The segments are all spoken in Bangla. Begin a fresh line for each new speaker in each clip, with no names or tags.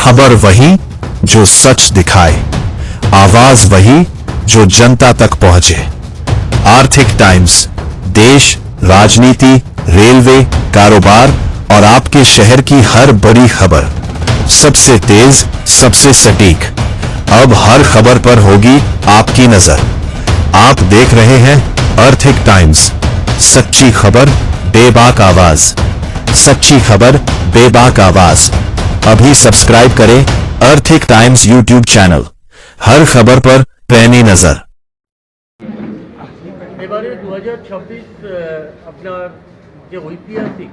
खबर वही जो सच दिखाए, आवाज वही जो जनता तक पहुंचे। आर्थिक टाइम्स, देश, राजनीति, रेलवे, कारोबार और आपके शहर की हर बड़ी खबर सबसे तेज, सबसे सटीक। अब हर खबर पर होगी आपकी नजर। आप देख रहे हैं आर्थिक टाइम्स, सच्ची खबर, बेबाक आवाज। सच्ची खबर, बेबाक आवाज। अभी सब्सक्राइब करें आर्थिक टाइम्स यूट्यूब चैनल। हर खबर पर पैनी नजर।
এবারে 2026 আপনার যে ঐতিহাসিক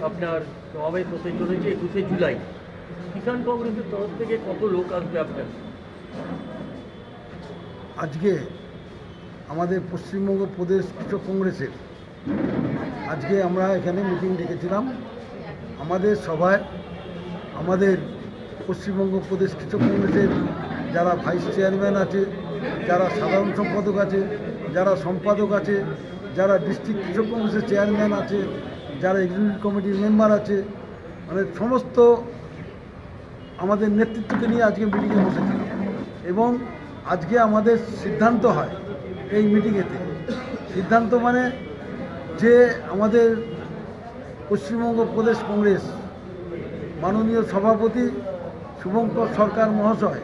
আপনার সমাবেশ হতে চলেছে 21শে জুলাই, কিষাণ কংগ্রেসের তরফ থেকে কত লোক আসবে আপনার?
আজকে আমাদের পশ্চিমবঙ্গ প্রদেশ কৃষক কংগ্রেসের আজকে আমরা এখানে মিটিং ডেকেছিলাম। আমাদের সভায় আমাদের পশ্চিমবঙ্গ প্রদেশ কৃষক কংগ্রেসের যারা ভাইস চেয়ারম্যান আছে, যারা সাধারণ সম্পাদক আছে, যারা সম্পাদক আছে, যারা ডিস্ট্রিক্ট কৃষক কংগ্রেসের চেয়ারম্যান আছে, যারা এক্সিকিউটিভ কমিটির মেম্বার আছে, মানে সমস্ত আমাদের নেতৃত্বকে নিয়ে আজকে মিটিংয়ে বসেছিলাম। এবং আজকে আমাদের সিদ্ধান্ত হয় এই মিটিংয়েতে, সিদ্ধান্ত মানে যে আমাদের পশ্চিমবঙ্গ প্রদেশ কংগ্রেস মাননীয় সভাপতি শুভঙ্কর সরকার মহাশয়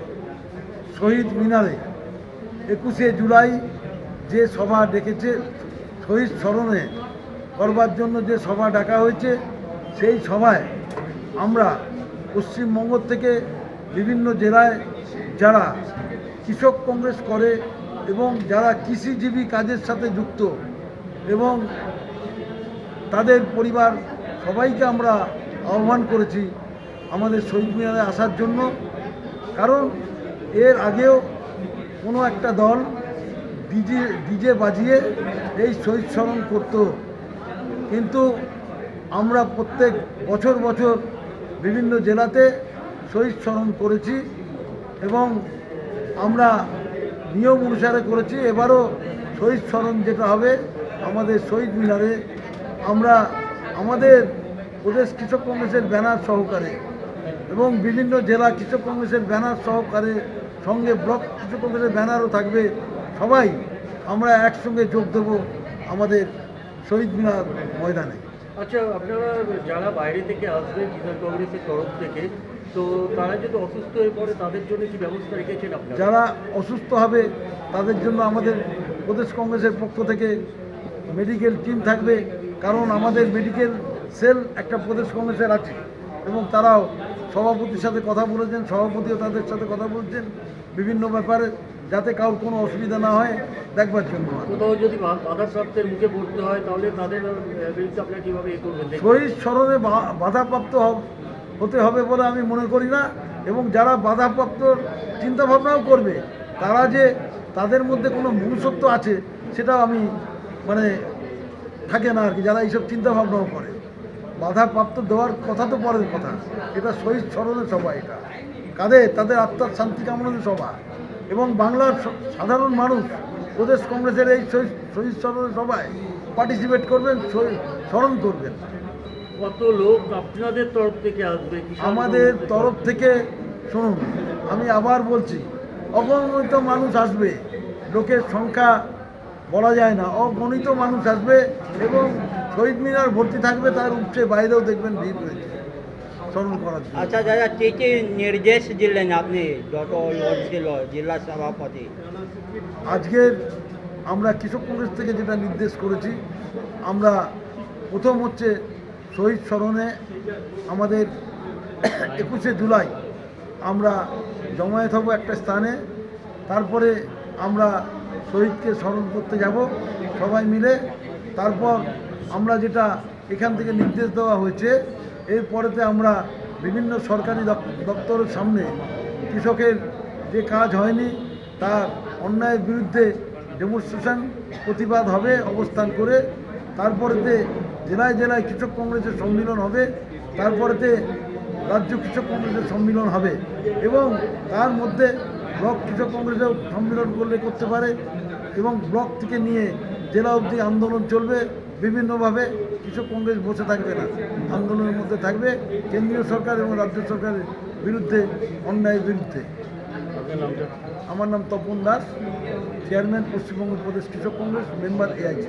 শহীদ মিনারে 21শে জুলাই যে সভা ডেকেছে, শহীদ স্মরণে করবার জন্য যে সভা ডাকা হয়েছে, সেই সভায় আমরা পশ্চিমবঙ্গ থেকে বিভিন্ন জেলায় যারা কৃষক কংগ্রেস করে এবং যারা কৃষিজীবী কাজের সাথে যুক্ত এবং তাদের পরিবার সবাইকে আমরা আহ্বান করেছি আমাদের শহীদ মিনারে আসার জন্য। কারণ এর আগেও কোনো একটা দল ডিজে বাজিয়ে এই শহীদ স্মরণ করত, কিন্তু আমরা প্রত্যেক বছর বছর বিভিন্ন জেলাতে শহীদ স্মরণ করেছি এবং আমরা নিয়ম অনুসারে করেছি। এবারও শহীদ স্মরণ যেটা হবে আমাদের শহীদ মিনারে, আমরা আমাদের প্রদেশ কৃষক কংগ্রেসের ব্যানার সহকারে এবং বিভিন্ন জেলা কৃষক কংগ্রেসের ব্যানার সহকারে, সঙ্গে ব্লক কৃষক কংগ্রেসের ব্যানারও থাকবে, সবাই আমরা একসঙ্গে যোগ দেব আমাদের শহীদ মিনার ময়দানে।
আচ্ছা, আপনারা যারা বাইরে থেকে আসবে কিষাণ কংগ্রেসের তরফ থেকে, তো তারা যদি অসুস্থ হয়ে পড়ে তাদের জন্য কি ব্যবস্থা রেখেছেন আপনারা?
যারা অসুস্থ হবে তাদের জন্য আমাদের প্রদেশ কংগ্রেসের পক্ষ থেকে মেডিকেল টিম থাকবে, কারণ আমাদের মেডিকেল সেল একটা প্রদেশ কংগ্রেসের আছে এবং তারাও সভাপতির সাথে কথা বলেছেন, সভাপতিও তাদের সাথে কথা বলছেন বিভিন্ন ব্যাপারে, যাতে কারোর কোনো অসুবিধা না হয় দেখবার জন্য।
কোথাও যদি বাধাপ্রাপ্তের মুখে পড়তে হয় তাহলে তাদের বিরুদ্ধে আপনারা কীভাবে এ করবেন?
শহীদ স্মরণে বাধাপ্রাপ্ত হতে হবে বলে আমি মনে করি না, এবং যারা বাধাপ্রাপ্ত চিন্তাভাবনাও করবে তারা যে তাদের মধ্যে কোনো মনুষ্যত্ব আছে সেটাও আমি মানে থাকে না আর কি, যারা এইসব চিন্তাভাবনাও করে। বাধাপ্রাপ্ত দেওয়ার কথা তো পরের কথা, এটা শহীদ স্মরণের সভা, এটা তাদের আত্মার শান্তি কামনার সভা এবং বাংলার সাধারণ মানুষ প্রদেশ কংগ্রেসের এই শহীদ স্মরণের সভায় পার্টিসিপেট করবেন, স্মরণ করবেন।
কত লোক আপনাদের তরফ থেকে আসবে?
আমাদের তরফ থেকে শুনুন, আমি আবার বলছি, অগণিত মানুষ আসবে, লোকের সংখ্যা বলা যায় না, অগণিত মানুষ আসবে এবং শহীদ মিনার ভর্তি থাকবে, তার উপচে বাইরেও দেখবেন ভিড় রয়েছে স্মরণ করার জন্য।
আচ্ছা দাদা, কী কী নির্দেশ দিলেন আপনি যত লোক ছিল জেলা সভাপতি?
আজকের আমরা কৃষক কংগ্রেস থেকে যেটা নির্দেশ করেছি, আমরা প্রথম হচ্ছে শহীদ স্মরণে আমাদের 21শে জুলাই আমরা জমায়েত হব একটা স্থানে, তারপরে আমরা শহীদকে স্মরণ করতে যাব সবাই মিলে। তারপর আমরা যেটা এখান থেকে নির্দেশ দেওয়া হয়েছে, এরপরেতে আমরা বিভিন্ন সরকারি দপ্তরের সামনে কৃষকের যে কাজ হয়নি তার অন্যায়ের বিরুদ্ধে ডেমনস্ট্রেশন প্রতিবাদ হবে অবস্থান করে, তারপরেতে জেলায় জেলায় কৃষক কংগ্রেসের সম্মিলন হবে, তারপরেতে রাজ্য কৃষক কংগ্রেসের সম্মিলন হবে এবং তার মধ্যে ব্লক কৃষক কংগ্রেসেও সম্মিলন করতে পারে এবং ব্লক থেকে নিয়ে জেলা অবধি আন্দোলন চলবে। বিভিন্নভাবে কৃষক কংগ্রেস বসে থাকবে না, আন্দোলনের মধ্যে থাকবে। কেন্দ্রীয় সরকার এবং রাজ্য সরকারের বিরুদ্ধে, অন্যায়ের বিরুদ্ধে।
আপনার নামটা?
আমার নাম তপন দাস, চেয়ারম্যান পশ্চিমবঙ্গ প্রদেশ কৃষক কংগ্রেস, মেম্বার AIC।